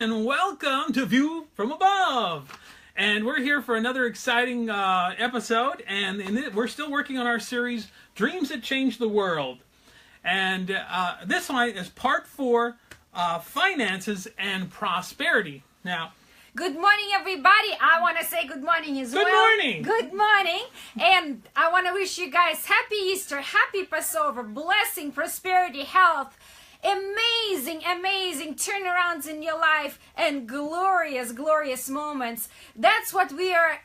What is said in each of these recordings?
And welcome to View from Above. And we're here for another exciting episode, and we're still working on our series, Dreams That Change the World. And this one is part 4, Finances and Prosperity. Now, good morning, everybody. I want to say good morning as well. Good morning. Good morning. And I want to wish you guys happy Easter, happy Passover, blessing, prosperity, health, amazing turnarounds in your life, and glorious moments. That's what we are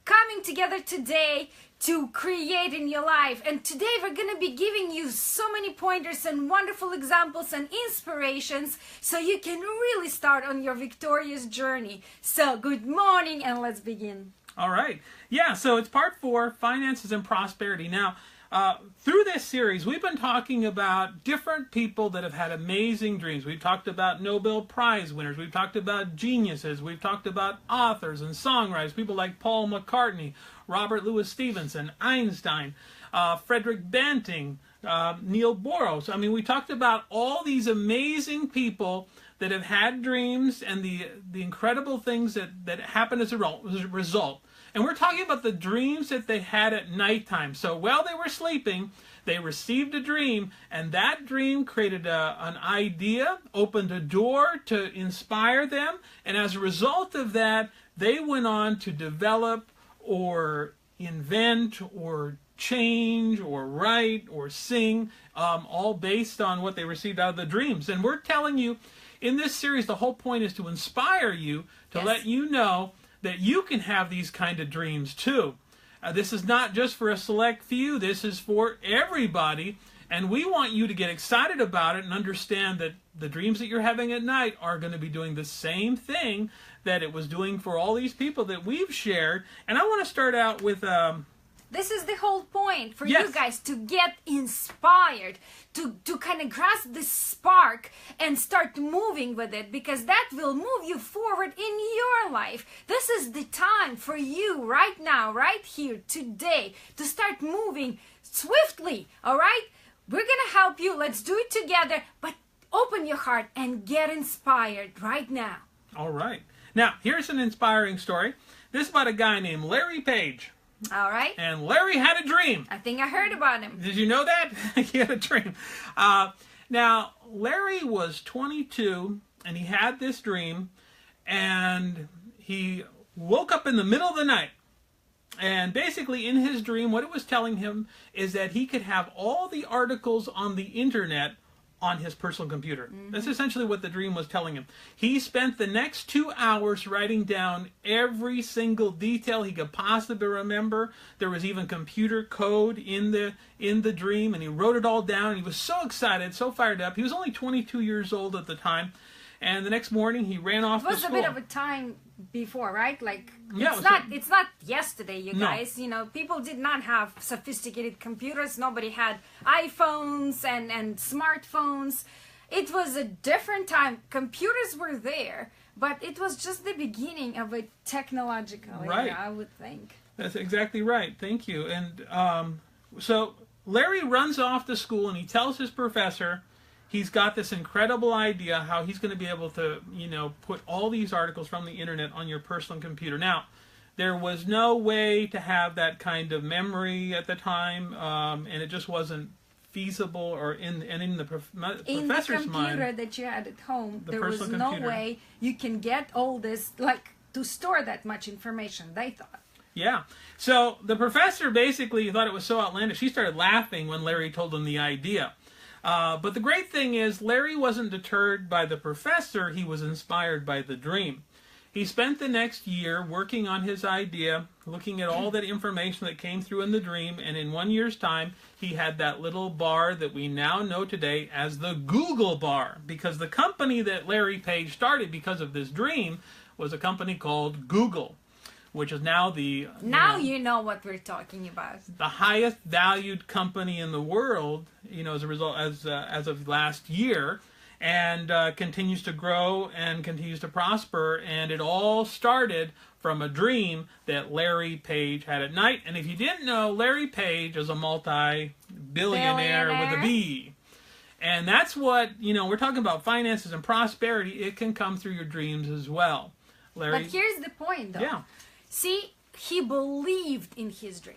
coming together today to create in your life. And today we're going to be giving you so many pointers and wonderful examples and inspirations so you can really start on your victorious journey. So good morning, and let's begin. All right. Yeah, so it's part 4, Finances and Prosperity. Now, through this series, we've been talking about different people that have had amazing dreams. We've talked about Nobel Prize winners. We've talked about geniuses. We've talked about authors and songwriters, people like Paul McCartney, Robert Louis Stevenson, Einstein, Frederick Banting, Neil Boros. I mean, we talked about all these amazing people that have had dreams and the incredible things that happen as a result. And we're talking about the dreams that they had at nighttime. So while they were sleeping, they received a dream, and that dream created an idea, opened a door to inspire them, and as a result of that, they went on to develop or invent or change or write or sing, all based on what they received out of the dreams. And we're telling you, in this series, the whole point is to inspire you, to let you know that you can have these kind of dreams too. This is not just for a select few, this is for everybody, and we want you to get excited about it and understand that the dreams that you're having at night are going to be doing the same thing that it was doing for all these people that we've shared. And I want to start out with this is the whole point for you guys to get inspired, to kind of grasp this spark and start moving with it, because that will move you forward in your life. This is the time for you right now, right here, today, to start moving swiftly, all right? We're going to help you. Let's do it together, but open your heart and get inspired right now. All right. Now, here's an inspiring story. This is about a guy named Larry Page. All right. And Larry had a dream. I think I heard about him. Did you know that? He had a dream. Now, Larry was 22, and he had this dream, and he woke up in the middle of the night. And basically, in his dream, what it was telling him is that he could have all the articles on the internet on his personal computer. That's essentially what the dream was telling him. He spent the next 2 hours writing down every single detail he could possibly remember. There was even computer code in the dream, and he wrote it all down. He was so excited, so fired up. He was only 22 years old at the time. And the next morning, he ran off to school. It was a bit of a time before, right? Like, yeah, it's not yesterday, you guys. You know, people did not have sophisticated computers. Nobody had iPhones and smartphones. It was a different time. Computers were there, but it was just the beginning of a technological era, I would think. That's exactly right. Thank you. And so Larry runs off to school, and he tells his professor he's got this incredible idea how he's going to be able to, put all these articles from the internet on your personal computer. Now, there was no way to have that kind of memory at the time, and it just wasn't feasible, or in the professor's mind. In the computer that you had at home, there was no way you can get all this, like, to store that much information, they thought. Yeah. So the professor basically thought it was so outlandish, he started laughing when Larry told him the idea. But the great thing is, Larry wasn't deterred by the professor, he was inspired by the dream. He spent the next year working on his idea, looking at all that information that came through in the dream, and in 1 year's time, he had that little bar that we now know today as the Google bar, because the company that Larry Page started because of this dream was a company called Google, which is now you know what we're talking about. The highest valued company in the world, as a result, as of last year, and continues to grow and continues to prosper. And it all started from a dream that Larry Page had at night. And if you didn't know, Larry Page is a multi-billionaire with a B. And that's what, we're talking about finances and prosperity. It can come through your dreams as well. Larry? But here's the point, though. Yeah. See, he believed in his dream.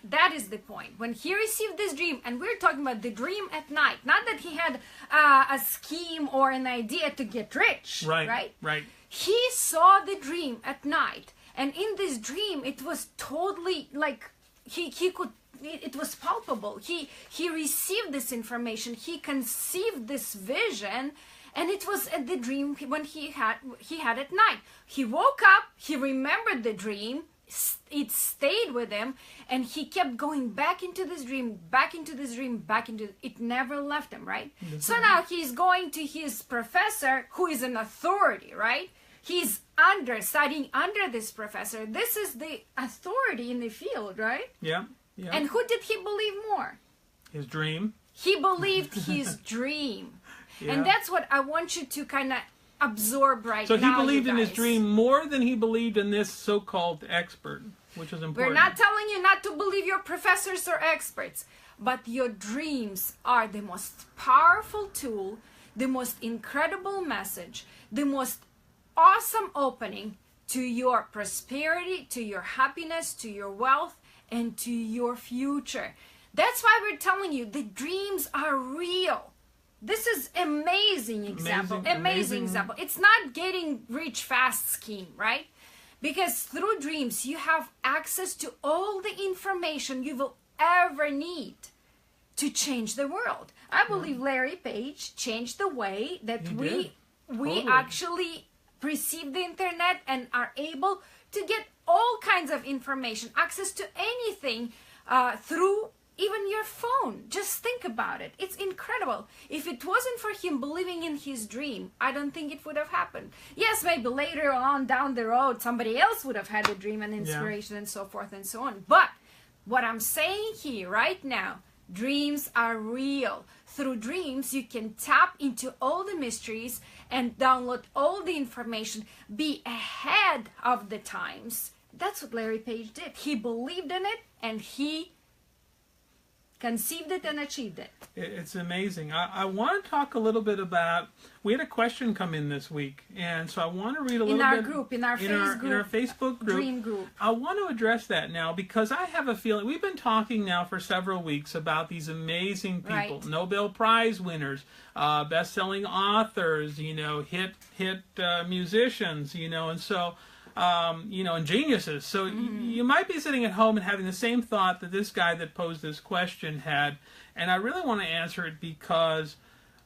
That is the point. When he received this dream, and we're talking about the dream at night, not that he had a scheme or an idea to get rich, right? He saw the dream at night, and in this dream, it was totally like he could. It was palpable. He received this information. He conceived this vision, and it was the dream when he had at night. He woke up. He remembered the dream. It stayed with him, and he kept going back into this dream, back into this dream, back into it. Never left him, right? So now he's going to his professor, who is an authority, right? He's studying under this professor. This is the authority in the field, right? Yeah. And who did he believe more? His dream. He believed his dream. Yeah. And that's what I want you to kind of absorb right now. So he now, believed in his dream more than he believed in this so-called expert, which is important. We're not telling you not to believe your professors or experts, but your dreams are the most powerful tool, the most incredible message, the most awesome opening to your prosperity, to your happiness, to your wealth, and to your future. That's why we're telling you the dreams are real. This is amazing example. Amazing example. It's not getting rich fast scheme, right? Because through dreams, you have access to all the information you will ever need to change the world. I believe Larry Page changed the way that we actually perceive the internet and are able to get all kinds of information, access to anything through even your phone. Just think about it. It's incredible. If it wasn't for him believing in his dream, I don't think it would have happened. Yes, maybe later on down the road, somebody else would have had a dream and inspiration and so forth and so on. But what I'm saying here right now, dreams are real. Through dreams, you can tap into all the mysteries and download all the information, be ahead of the times. That's what Larry Page did. He believed in it, and he conceived it and achieved it. It's amazing. I want to talk a little bit about, we had a question come in this week, and so I want to read a little bit. In our Facebook group. Dream group. I want to address that now because I have a feeling, we've been talking now for several weeks about these amazing people, right. Nobel Prize winners, best-selling authors, hit musicians, and so... and geniuses. So you might be sitting at home and having the same thought that this guy that posed this question had, and I really want to answer it because,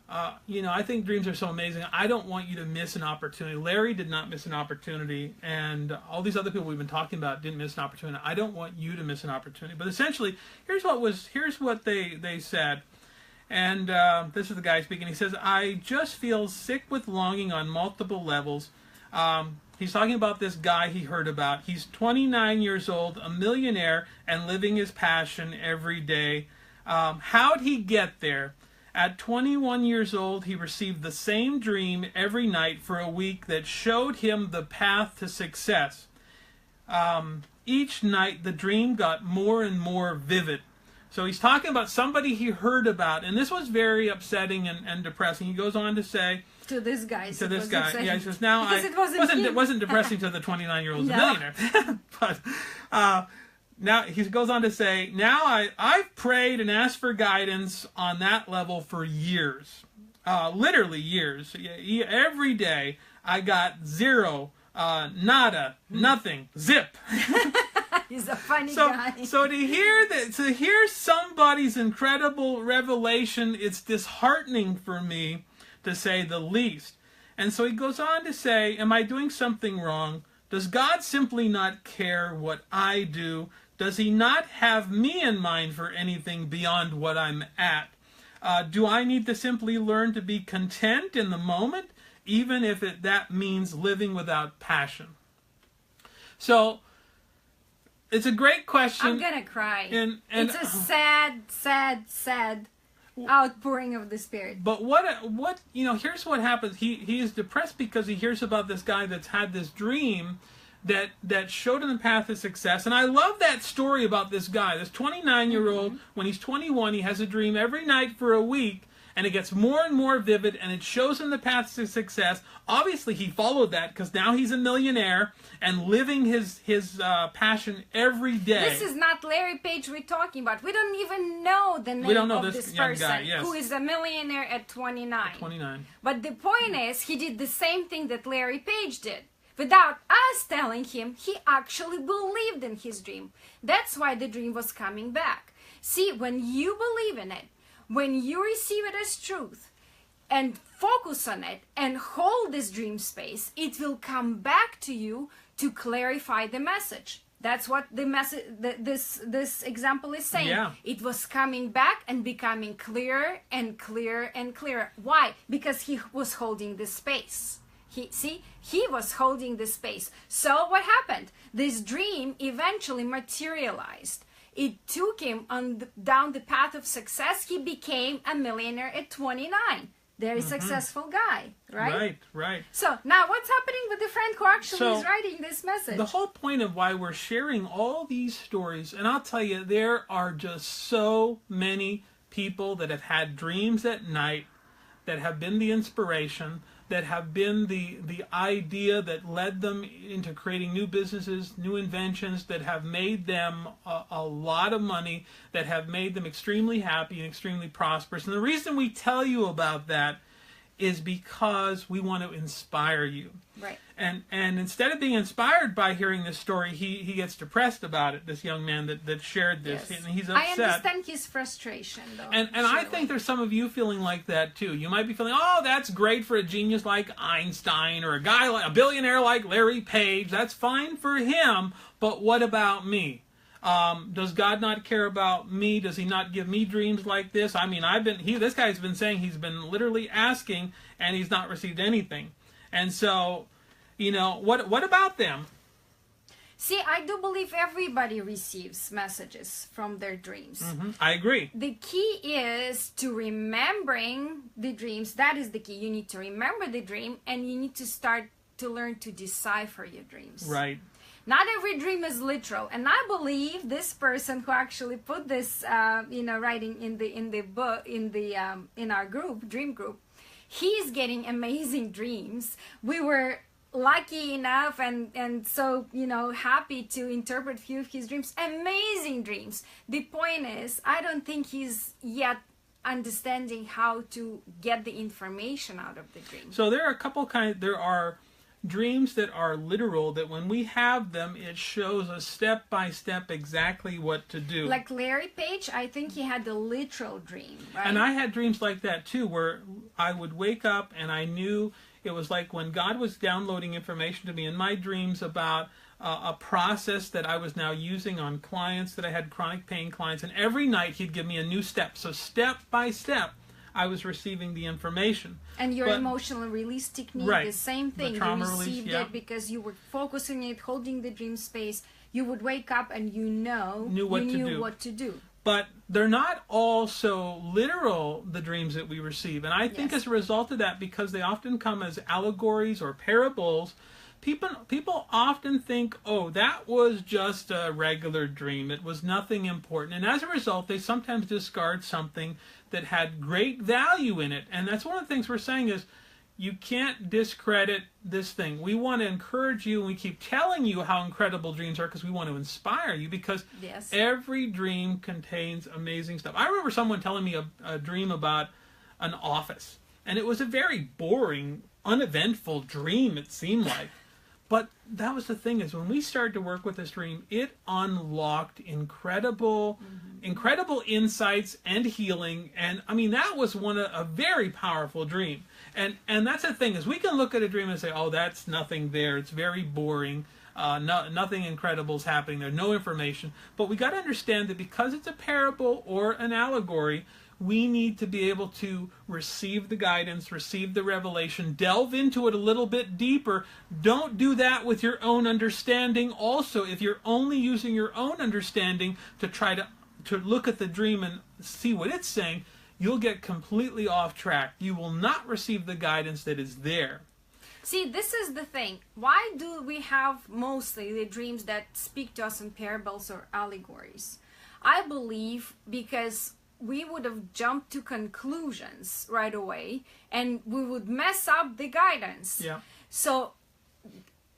I think dreams are so amazing. I don't want you to miss an opportunity. Larry did not miss an opportunity, and all these other people we've been talking about didn't miss an opportunity. I don't want you to miss an opportunity. But essentially, here's what they said. And this is the guy speaking. He says, I just feel sick with longing on multiple levels. He's talking about this guy he heard about. He's 29 years old, a millionaire, and living his passion every day. How'd he get there? At 21 years old, he received the same dream every night for a week that showed him the path to success. Each night, the dream got more and more vivid. So he's talking about somebody he heard about, and this was very upsetting and depressing. He goes on to say... To this guy. He says, now it wasn't depressing to the 29-year-old millionaire. But now he goes on to say, now I've prayed and asked for guidance on that level for years. Literally years. Every day I got zero, nada, nothing, zip. He's a funny guy. So to hear somebody's incredible revelation, it's disheartening for me, to say the least. And so he goes on to say, am I doing something wrong? Does God simply not care what I do? Does he not have me in mind for anything beyond what I'm at? Do I need to simply learn to be content in the moment, even if that means living without passion? So, it's a great question. I'm gonna cry. And it's a sad outpouring of the Spirit. But what here's what happens. He is depressed because he hears about this guy that's had this dream that showed him the path to success. And I love that story about this guy, this 29-year-old. When he's 21, he has a dream every night for a week, and it gets more and more vivid, and it shows him the path to success. Obviously, he followed that because now he's a millionaire and living his passion every day. This is not Larry Page we're talking about. We don't even know the name of this young person guy, yes. who is a millionaire at 29. 29. But the point is, he did the same thing that Larry Page did. Without us telling him, he actually believed in his dream. That's why the dream was coming back. See, when you believe in it, when you receive it as truth, and focus on it, and hold this dream space, it will come back to you to clarify the message. That's what the message, this example is saying. Yeah. It was coming back and becoming clearer and clearer and clearer. Why? Because he was holding the space. He was holding the space. So what happened? This dream eventually materialized. It took him down the path of success. He became a millionaire at 29. Very successful guy, right? Right. So now what's happening with the friend who actually is writing this message? The whole point of why we're sharing all these stories, and I'll tell you, there are just so many people that have had dreams at night that have been the inspiration, that have been the idea that led them into creating new businesses, new inventions, that have made them a lot of money, that have made them extremely happy and extremely prosperous. And the reason we tell you about that is because we want to inspire you. Right. And instead of being inspired by hearing this story, he gets depressed about it, this young man that shared this. Yes. And he's upset. I understand his frustration, though. And I think there's some of you feeling like that, too. You might be feeling, oh, that's great for a genius like Einstein or a billionaire like Larry Page. That's fine for him, but what about me? Does God not care about me? Does he not give me dreams like this? I mean, this guy's been saying he's been literally asking, and he's not received anything. And so, what about them? See, I do believe everybody receives messages from their dreams. I agree. The key is to remembering the dreams. That is the key. You need to remember the dream, and you need to start to learn to decipher your dreams. Right. Not every dream is literal, and I believe this person who actually put this, writing in the book in our group, dream group, he's getting amazing dreams. We were lucky enough and so happy to interpret few of his dreams. Amazing dreams. The point is, I don't think he's yet understanding how to get the information out of the dream. So there are a couple there are dreams that are literal, that when we have them, it shows us step by step exactly what to do. Like Larry Page, I think he had the literal dream, right? And I had dreams like that too, where I would wake up and I knew it was like when God was downloading information to me in my dreams about a process that I was now using on clients that I had chronic pain clients, and every night he'd give me a new step. So step by step, I was receiving the information. And your emotional release technique, right, the same thing. The trauma you received release, it because you were focusing it, holding the dream space. You would wake up and you knew what to do. But they're not all so literal, the dreams that we receive. And I think as a result of that, because they often come as allegories or parables, people often think, oh, that was just a regular dream. It was nothing important. And as a result, they sometimes discard something that had great value in it. And that's one of the things we're saying is, you can't discredit this thing. We want to encourage you, and we keep telling you how incredible dreams are because we want to inspire you, because every dream contains amazing stuff. I remember someone telling me a dream about an office, and it was a very boring, uneventful dream, it seemed like. But that was the thing, is when we started to work with this dream, it unlocked incredible insights and healing. And I mean, that was a very powerful dream. And that's the thing, is we can look at a dream and say, oh, that's nothing there. It's very boring. Nothing incredible is happening there. No information. But we got to understand that because it's a parable or an allegory, we need to be able to receive the guidance, receive the revelation, delve into it a little bit deeper. Don't do that with your own understanding. Also, if you're only using your own understanding to try to look at the dream and see what it's saying, you'll get completely off track. You will not receive the guidance that is there. See, this is the thing. Why do we have mostly the dreams that speak to us in parables or allegories? I believe because we would have jumped to conclusions right away, and we would mess up the guidance. Yeah. So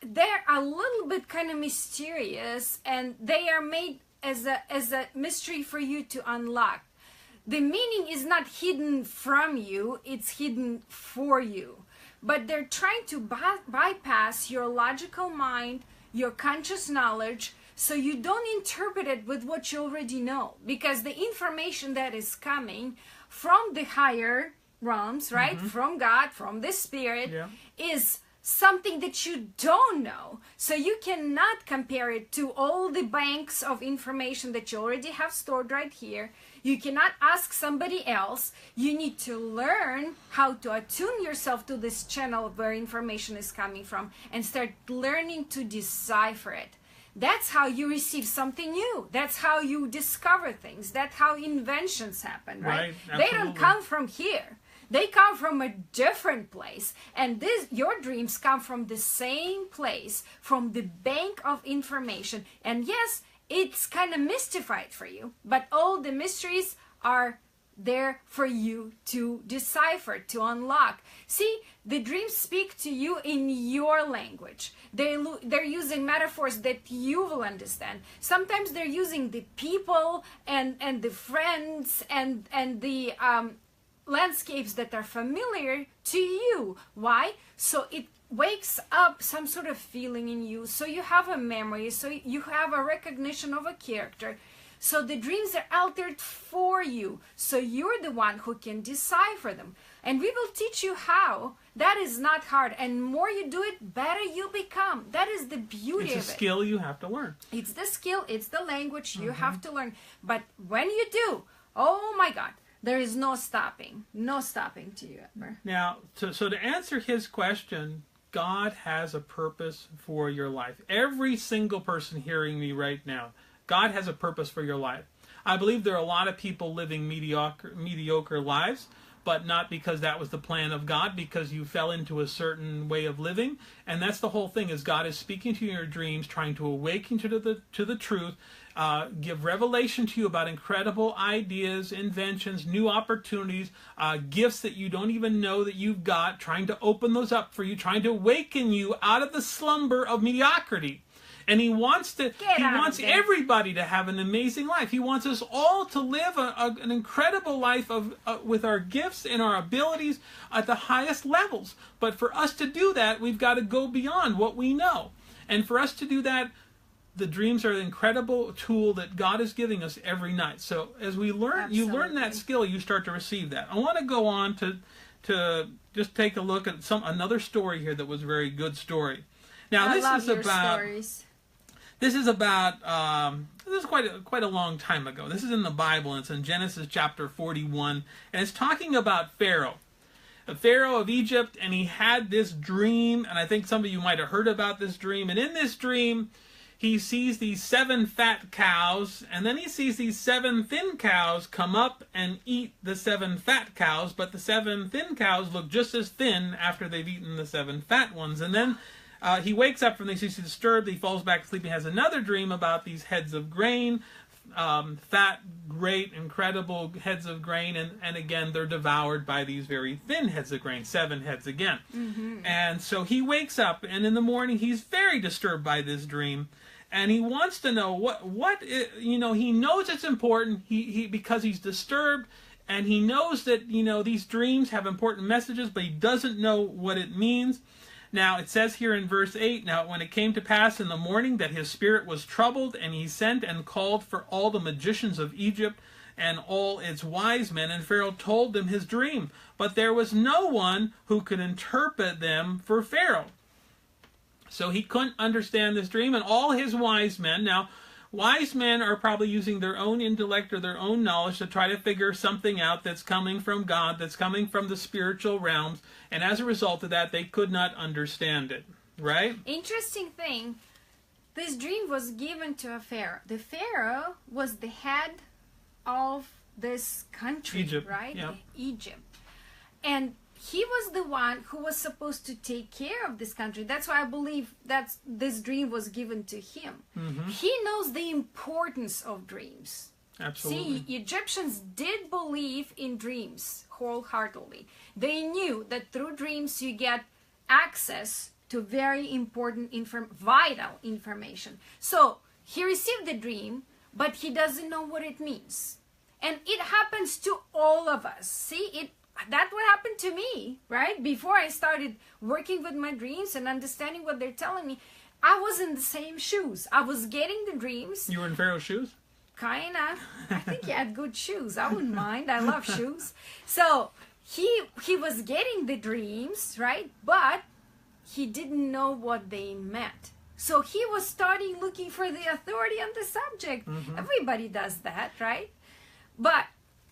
they're a little bit kind of mysterious, and they are made as a mystery for you to unlock. The meaning is not hidden from you, it's hidden for you. But they're trying to bypass your logical mind, your conscious knowledge, so you don't interpret it with what you already know. Because the information that is coming from the higher realms, right? From God, from the Spirit, is something that you don't know. So you cannot compare it to all the banks of information that you already have stored right here. You cannot ask somebody else. You need to learn how to attune yourself to this channel where information is coming from and start learning to decipher it. That's how you receive something new. That's how you discover things. That's how inventions happen, right? They don't come from here. They come from a different place. And your dreams come from the same place, from the bank of information. And yes, it's kind of mystified for you, but all the mysteries are there for you to decipher, to unlock. See, the dreams speak to you in your language. They're using metaphors that you will understand. Sometimes they're using the people and the friends and the landscapes that are familiar to you. Why? So it wakes up some sort of feeling in you, so you have a memory, so you have a recognition of a character. So the dreams are altered for you, so you're the one who can decipher them. And we will teach you how. That is not hard, and more you do it, better you become. That is the beauty of it. It's a skill you have to learn. It's the skill, it's the language you have to learn. But when you do, oh my God, there is no stopping to you ever. Now, so to answer his question, God has a purpose for your life. Every single person hearing me right now, God has a purpose for your life. I believe there are a lot of people living mediocre lives, but not because that was the plan of God, because you fell into a certain way of living. And that's the whole thing, is God is speaking to you in your dreams, trying to awaken you to the truth, give revelation to you about incredible ideas, inventions, new opportunities, gifts that you don't even know that you've got, trying to open those up for you, trying to awaken you out of the slumber of mediocrity. And he wants everybody to have an amazing life. He wants us all to live an incredible life with our gifts and our abilities at the highest levels. But for us to do that, we've got to go beyond what we know. And for us to do that, the dreams are an incredible tool that God is giving us every night. So as we learn, you learn that skill, you start to receive that. I want to go on to just take a look at another story here that was a very good story. Now this is quite a long time ago. This is in the Bible, and it's in Genesis chapter 41, and it's talking about Pharaoh. The Pharaoh of Egypt, and he had this dream, and I think some of you might have heard about this dream. And in this dream, he sees these 7 fat cows, and then he sees these 7 thin cows come up and eat the 7 fat cows, but the 7 thin cows look just as thin after they've eaten the 7 fat ones. And then he wakes up from this, he's disturbed, he falls back to sleep, he has another dream about these heads of grain, fat, great, incredible heads of grain, and again, they're devoured by these very thin heads of grain, 7 heads again. And so he wakes up, and in the morning, he's very disturbed by this dream, and he wants to know what he knows it's important, because he's disturbed, and he knows that, these dreams have important messages, but he doesn't know what it means. Now, it says here in verse 8, now when it came to pass in the morning that his spirit was troubled, and he sent and called for all the magicians of Egypt and all its wise men, and Pharaoh told them his dream. But there was no one who could interpret them for Pharaoh. So he couldn't understand this dream, and all his wise men. Now, wise men are probably using their own intellect or their own knowledge to try to figure something out that's coming from God, that's coming from the spiritual realms, and as a result of that, they could not understand it, right? Interesting thing, this dream was given to a pharaoh. The pharaoh was the head of this country, Egypt, right? yeah. Egypt. And he was the one who was supposed to take care of this country. That's why I believe that this dream was given to him. He knows the importance of dreams. Absolutely. See, Egyptians did believe in dreams wholeheartedly. They knew that through dreams you get access to very important, vital information. So he received the dream, but he doesn't know what it means. And it happens to all of us. See, that's what happened to me, right? Before I started working with my dreams and understanding what they're telling me, I was in the same shoes. I was getting the dreams. You were in Pharaoh's shoes? Kinda. I think he had good shoes. I wouldn't mind. I love shoes. So he was getting the dreams, right? But he didn't know what they meant. So he was starting looking for the authority on the subject. Everybody does that, right? But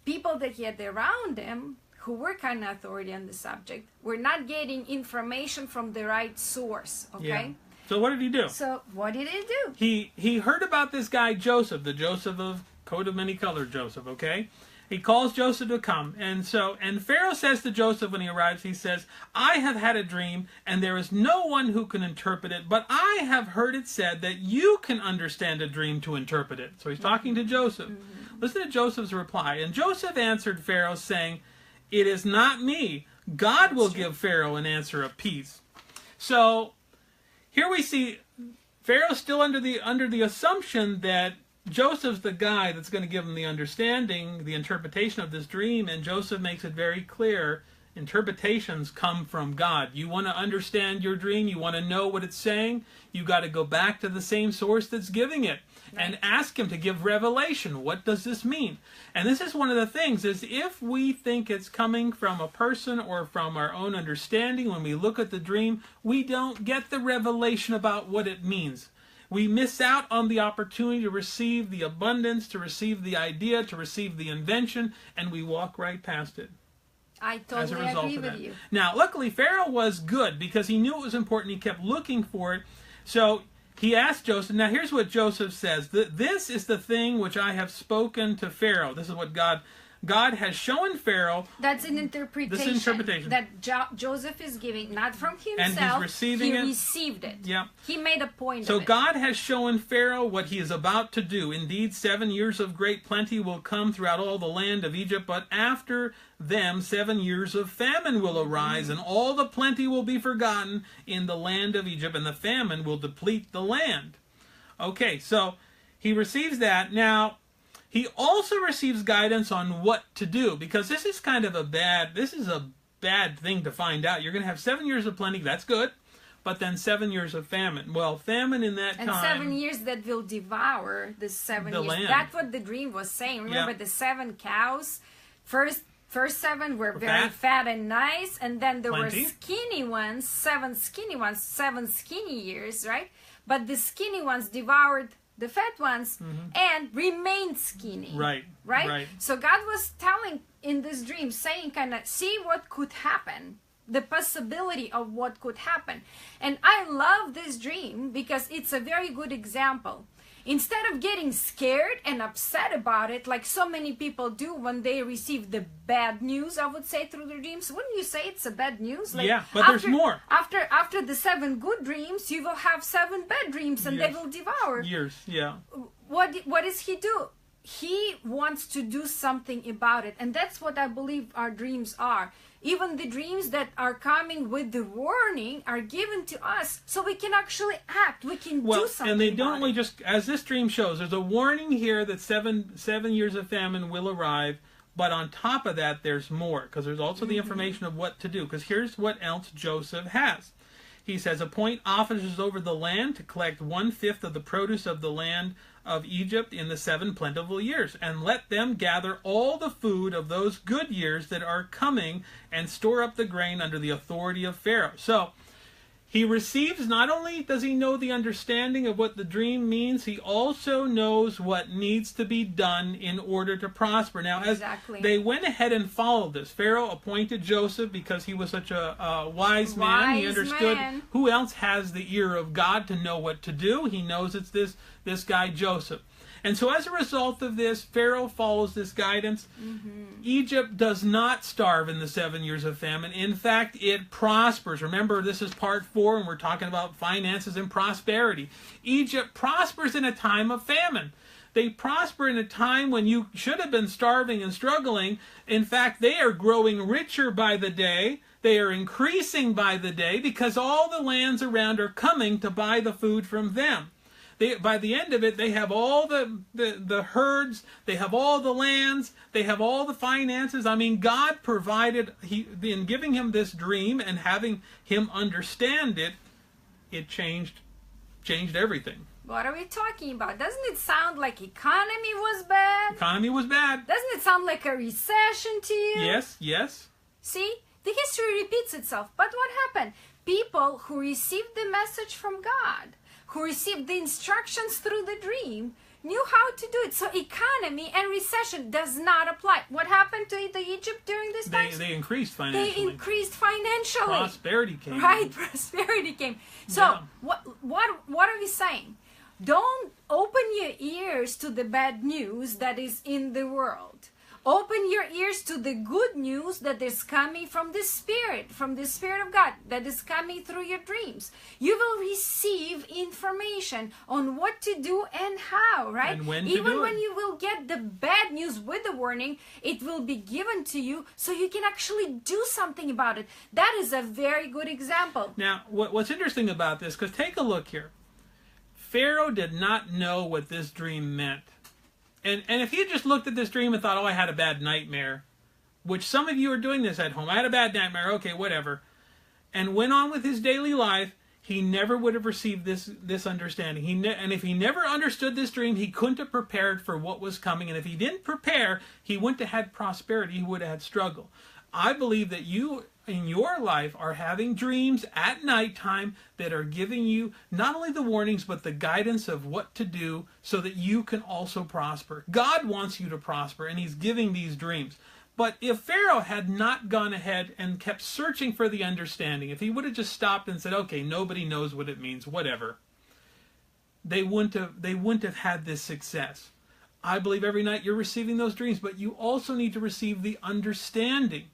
people that he had around him who were kind of authority on the subject were not getting information from the right source, okay? Yeah. So what did he do? So what did he do? He heard about this guy Joseph, the Joseph of coat of many colors Joseph, okay? He calls Joseph to come. And Pharaoh says to Joseph when he arrives, he says, I have had a dream, and there is no one who can interpret it, but I have heard it said that you can understand a dream to interpret it. So he's talking to Joseph. Listen to Joseph's reply. And Joseph answered Pharaoh, saying, it is not me. God will give Pharaoh an answer of peace. So here we see Pharaoh's still under the assumption that Joseph's the guy that's going to give him the understanding, the interpretation of this dream, and Joseph makes it very clear, interpretations come from God. You want to understand your dream, you want to know what it's saying, you got to go back to the same source that's giving it and ask him to give revelation. What does this mean? And this is one of the things, is if we think it's coming from a person or from our own understanding, when we look at the dream, we don't get the revelation about what it means. We miss out on the opportunity to receive the abundance, to receive the idea, to receive the invention, and we walk right past it. I totally agree with you. Now, luckily, Pharaoh was good because he knew it was important. He kept looking for it. So he asked Joseph. Now, here's what Joseph says. This is the thing which I have spoken to Pharaoh. This is what God has shown Pharaoh. That's an interpretation. This is interpretation that Joseph is giving, not from himself. And he's receiving it. He received it. Yeah. He made a point So of it. God has shown Pharaoh what he is about to do. Indeed, 7 years of great plenty will come throughout all the land of Egypt, but after them 7 years of famine will arise, and all the plenty will be forgotten in the land of Egypt, and the famine will deplete the land. Okay, so he receives that. Now, he also receives guidance on what to do, because this is kind of a bad thing to find out. You're going to have 7 years of plenty, that's good, but then 7 years of famine. Well, famine in that time... And 7 years that will devour the 7 years. Land. That's what the dream was saying. Remember the 7 cows? First 7 were very fat and nice, and then there were skinny ones, 7 skinny ones, 7 skinny years, right? But the skinny ones devoured the fat ones and remained skinny. Right? So God was telling in this dream, saying kind of, see what could happen, the possibility of what could happen. And I love this dream because it's a very good example. Instead of getting scared and upset about it, like so many people do when they receive the bad news, I would say, through their dreams. Wouldn't you say it's a bad news? Like, yeah, but there's more. After the 7 good dreams, you will have 7 bad dreams, and they will devour. Years, yeah. What does he do? He wants to do something about it, and that's what I believe our dreams are. Even the dreams that are coming with the warning are given to us so we can actually act. We can do something. And they don't only just, as this dream shows, there's a warning here that seven years of famine will arrive, but on top of that, there's more, because there's also the information of what to do. Because here's what else Joseph has. He says, appoint officers over the land to collect 1/5 of the produce of the land of Egypt in the 7 plentiful years, and let them gather all the food of those good years that are coming, and store up the grain under the authority of Pharaoh. So he receives, not only does he know the understanding of what the dream means, he also knows what needs to be done in order to prosper. Now, as they went ahead and followed this, Pharaoh appointed Joseph because he was such a wise man. He understood who else has the ear of God to know what to do. He knows it's this guy Joseph. And so as a result of this, Pharaoh follows this guidance. Egypt does not starve in the 7 years of famine. In fact, it prospers. Remember, this is part 4, and we're talking about finances and prosperity. Egypt prospers in a time of famine. They prosper in a time when you should have been starving and struggling. In fact, they are growing richer by the day. They are increasing by the day because all the lands around are coming to buy the food from them. By the end of it, they have all the herds, they have all the lands, they have all the finances. I mean, God provided, in giving him this dream and having him understand it, it changed everything. What are we talking about? Doesn't it sound like economy was bad? Economy was bad. Doesn't it sound like a recession to you? Yes, yes. See, the history repeats itself. But what happened? People who received the message from God, who received the instructions through the dream, knew how to do it. So economy and recession does not apply. What happened to the Egypt during this time? They increased financially. They increased financially. Prosperity came. Right, prosperity came. So Yeah. what are we saying? Don't open your ears to the bad news that is in the world. Open your ears to the good news that is coming from the Spirit of God, that is coming through your dreams. You will receive information on what to do and how, right? And when to Even do when it. you will get the bad news with the warning, it will be given to you so you can actually do something about it. That is a very good example. Now, what's interesting about this, because take a look here. Pharaoh did not know what this dream meant. And if he had just looked at this dream and thought, oh, I had a bad nightmare, which some of you are doing this at home. I had a bad nightmare, okay, whatever. And went on with his daily life, he never would have received this understanding. And if he never understood this dream, he couldn't have prepared for what was coming. And if he didn't prepare, he wouldn't have had prosperity, he would have had struggle. I believe that you, in your life, are having dreams at nighttime that are giving you not only the warnings, but the guidance of what to do so that you can also prosper. God wants you to prosper, and he's giving these dreams. But if Pharaoh had not gone ahead and kept searching for the understanding, if he would have just stopped and said, okay, nobody knows what it means, whatever, they wouldn't have had this success. I believe every night you're receiving those dreams, but you also need to receive the understanding.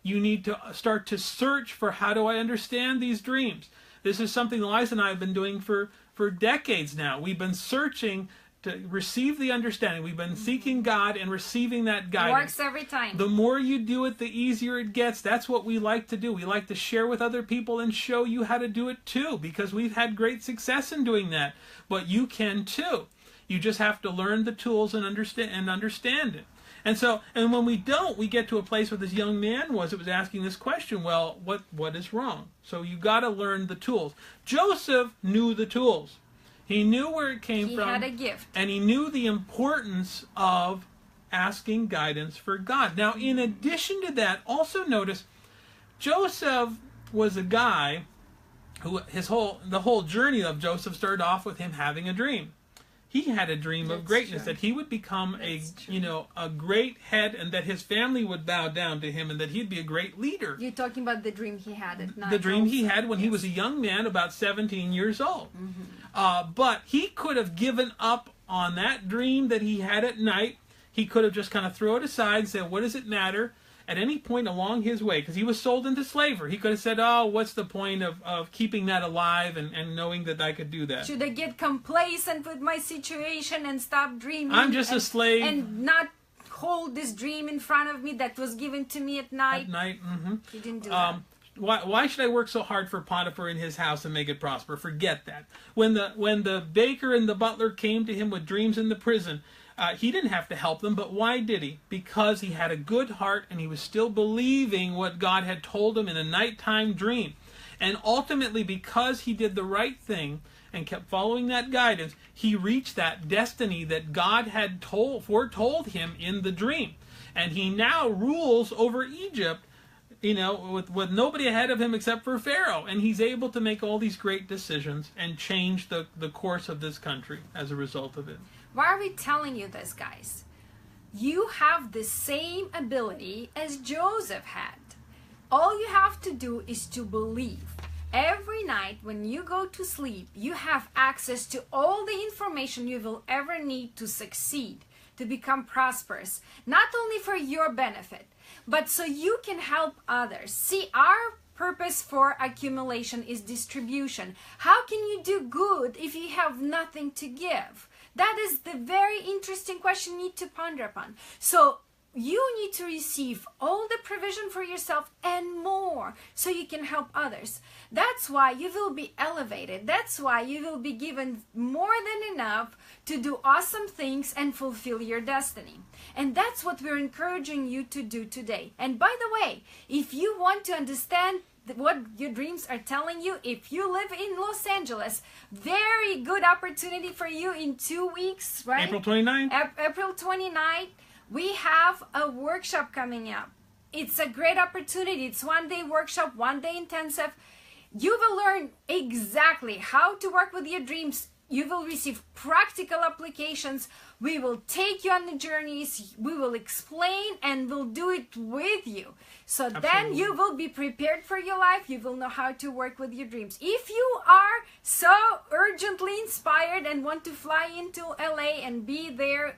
You need to start to search for, how do I understand these dreams? This is something Liza and I have been doing for decades now. We've been searching to receive the understanding. We've been seeking God and receiving that guidance. It works every time. The more you do it, the easier it gets. That's what we like to do. We like to share with other people and show you how to do it too, because we've had great success in doing that. But you can too. You just have to learn the tools and understand it. And when we don't, we get to a place where this young man was asking this question, well, what is wrong? So you got to learn the tools. Joseph knew the tools. He knew where it came from. He had a gift. And he knew the importance of asking guidance for God. Now, in addition to that, also notice, Joseph was a guy who the whole journey of Joseph started off with him having a dream. He had a dream of greatness, that he would become a great head, and that his family would bow down to him, and that he'd be a great leader. You're talking about the dream he had at night. The dream he had when he was a young man, about 17 years old. But he could have given up on that dream that he had at night. He could have just kind of thrown it aside and said, what does it matter? At any point along his way, because he was sold into slavery, he could have said, oh, what's the point of keeping that alive and knowing that I could do that? Should I get complacent with my situation and stop dreaming? I'm just a slave. And not hold this dream in front of me that was given to me at night? At night, He didn't do that. Why should I work so hard for Potiphar in his house and make it prosper? Forget that. When the baker and the butler came to him with dreams in the prison, he didn't have to help them, but why did he? Because he had a good heart and he was still believing what God had told him in a nighttime dream. And ultimately, because he did the right thing and kept following that guidance, he reached that destiny that God had foretold him in the dream. And he now rules over Egypt, with nobody ahead of him except for Pharaoh. And he's able to make all these great decisions and change the course of this country as a result of it. Why are we telling you this, guys? You have the same ability as Joseph had. All you have to do is to believe. Every night when you go to sleep, you have access to all the information you will ever need to succeed, to become prosperous, not only for your benefit, but so you can help others. See, our purpose for accumulation is distribution. How can you do good if you have nothing to give? That is the very interesting question you need to ponder upon. So you need to receive all the provision for yourself and more so you can help others. That's why you will be elevated. That's why you will be given more than enough to do awesome things and fulfill your destiny. And that's what we're encouraging you to do today. And by the way, if you want to understand what your dreams are telling you, if you live in Los Angeles, very good opportunity for you in 2 weeks, right? April 29th. April 29th. We have a workshop coming up. It's a great opportunity. It's 1-day workshop, 1-day intensive. You will learn exactly how to work with your dreams. You will receive practical applications. We will take you on the journeys. We will explain and we'll do it with you. So then you will be prepared for your life. You will know how to work with your dreams. If you are so urgently inspired and want to fly into LA and be there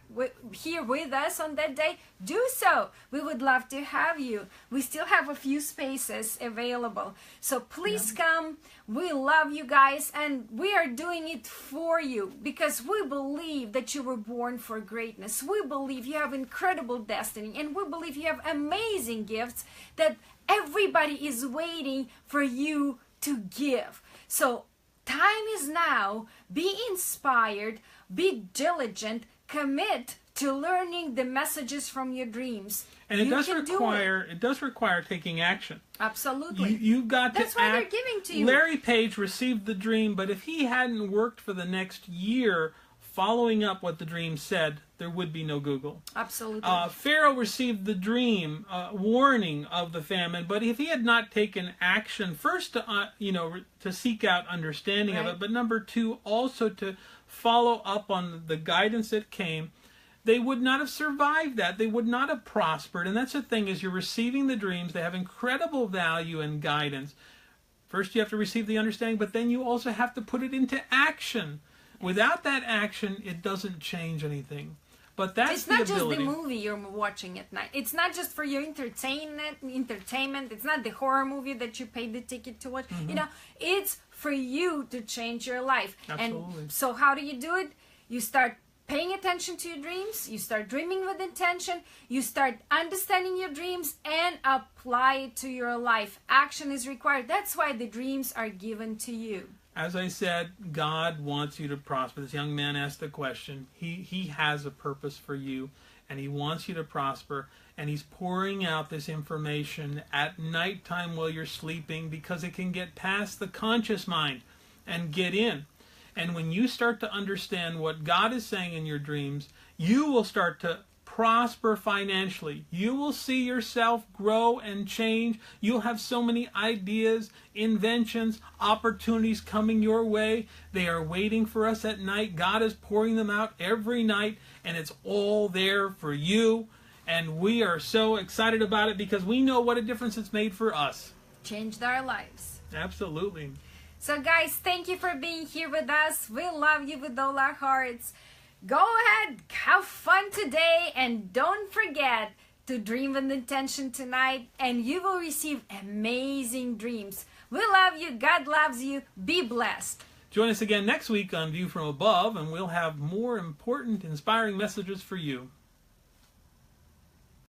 here with us on that day, do so. We would love to have you. We still have a few spaces available. So please come. We love you guys and we are doing it for you because we believe that you were born for greatness. We believe you have incredible destiny and we believe you have amazing gifts that everybody is waiting for you to give. So time is now. Be inspired, be diligent, commit to learning the messages from your dreams. And it does require taking action. Absolutely. You've got That's to why act. they're giving to you. Larry Page received the dream, but if he hadn't worked for the next year following up what the dream said, there would be no Google. Absolutely. Pharaoh received the dream, warning of the famine, but if he had not taken action, first to seek out understanding of it, but number two, also to follow up on the guidance that came, they would not have survived that. They would not have prospered. And that's the thing, is you're receiving the dreams. They have incredible value and guidance. First you have to receive the understanding, but then you also have to put it into action. Without that action, it doesn't change anything. But that's the ability. It's not just the movie you're watching at night. It's not just for your entertainment. It's not the horror movie that you paid the ticket to watch. It's for you to change your life. Absolutely. And so how do you do it? You start paying attention to your dreams, you start dreaming with intention, you start understanding your dreams and apply it to your life. Action is required. That's why the dreams are given to you. As I said, God wants you to prosper. This young man asked the question. He has a purpose for you, and he wants you to prosper, and he's pouring out this information at nighttime while you're sleeping because it can get past the conscious mind and get in. And when you start to understand what God is saying in your dreams, you will start to prosper financially. You will see yourself grow and change. You'll have so many ideas, inventions, opportunities coming your way. They are waiting for us at night. God is pouring them out every night, and it's all there for you. And we are so excited about it because we know what a difference it's made for us. Changed our lives. Absolutely. So guys, thank you for being here with us. We love you with all our hearts. Go ahead, have fun today, and don't forget to dream with intention tonight, and you will receive amazing dreams. We love you. God loves you. Be blessed. Join us again next week on View from Above, and we'll have more important, inspiring messages for you.